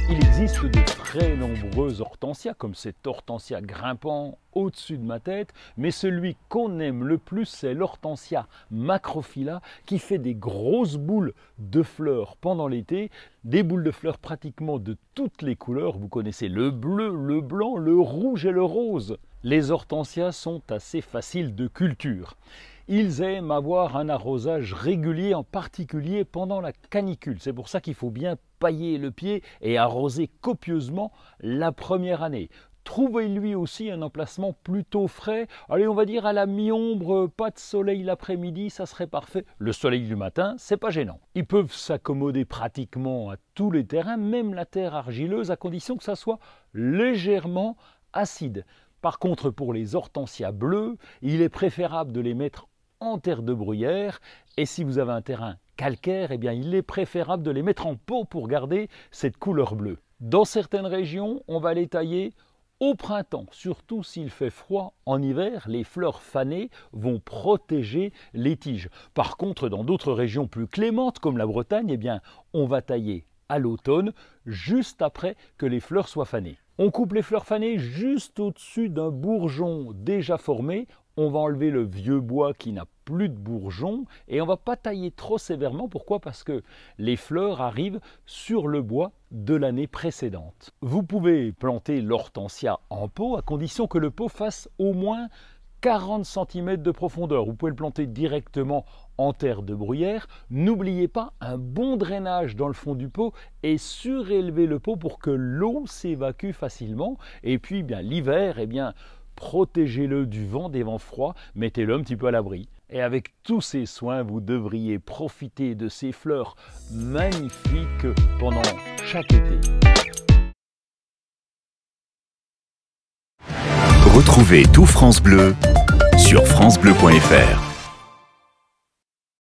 Il existe de très nombreux hortensias, comme cet hortensia grimpant au-dessus de ma tête, mais celui qu'on aime le plus, c'est l'hortensia macrophylla, qui fait des grosses boules de fleurs pendant l'été, des boules de fleurs pratiquement de toutes les couleurs. Vous connaissez le bleu, le blanc, le rouge et le rose. Les hortensias sont assez faciles de culture. Ils aiment avoir un arrosage régulier, en particulier pendant la canicule. C'est pour ça qu'il faut bien pailler le pied et arroser copieusement la première année. Trouvez-lui aussi un emplacement plutôt frais. Allez, on va dire à la mi-ombre, pas de soleil l'après-midi, ça serait parfait. Le soleil du matin, c'est pas gênant. Ils peuvent s'accommoder pratiquement à tous les terrains, même la terre argileuse, à condition que ça soit légèrement acide. Par contre, pour les hortensias bleues, il est préférable de les mettre en terre de bruyère, et si vous avez un terrain calcaire, eh bien il est préférable de les mettre en pot pour garder cette couleur bleue. Dans certaines régions, on va les tailler au printemps, surtout s'il fait froid. En hiver, les fleurs fanées vont protéger les tiges. Par contre, dans d'autres régions plus clémentes, comme la Bretagne, eh bien on va tailler à l'automne, juste après que les fleurs soient fanées. On coupe les fleurs fanées juste au-dessus d'un bourgeon déjà formé. On va enlever le vieux bois qui n'a plus de bourgeons et on ne va pas tailler trop sévèrement. Pourquoi? Parce que les fleurs arrivent sur le bois de l'année précédente. Vous pouvez planter l'hortensia en pot à condition que le pot fasse au moins 40 cm de profondeur. Vous pouvez le planter directement en terre de bruyère. N'oubliez pas un bon drainage dans le fond du pot et surélever le pot pour que l'eau s'évacue facilement. Et puis bien l'hiver, eh bien protégez-le du vent, des vents froids, mettez-le un petit peu à l'abri. Et avec tous ces soins, vous devriez profiter de ces fleurs magnifiques pendant chaque été. Retrouvez tout France Bleu sur francebleu.fr.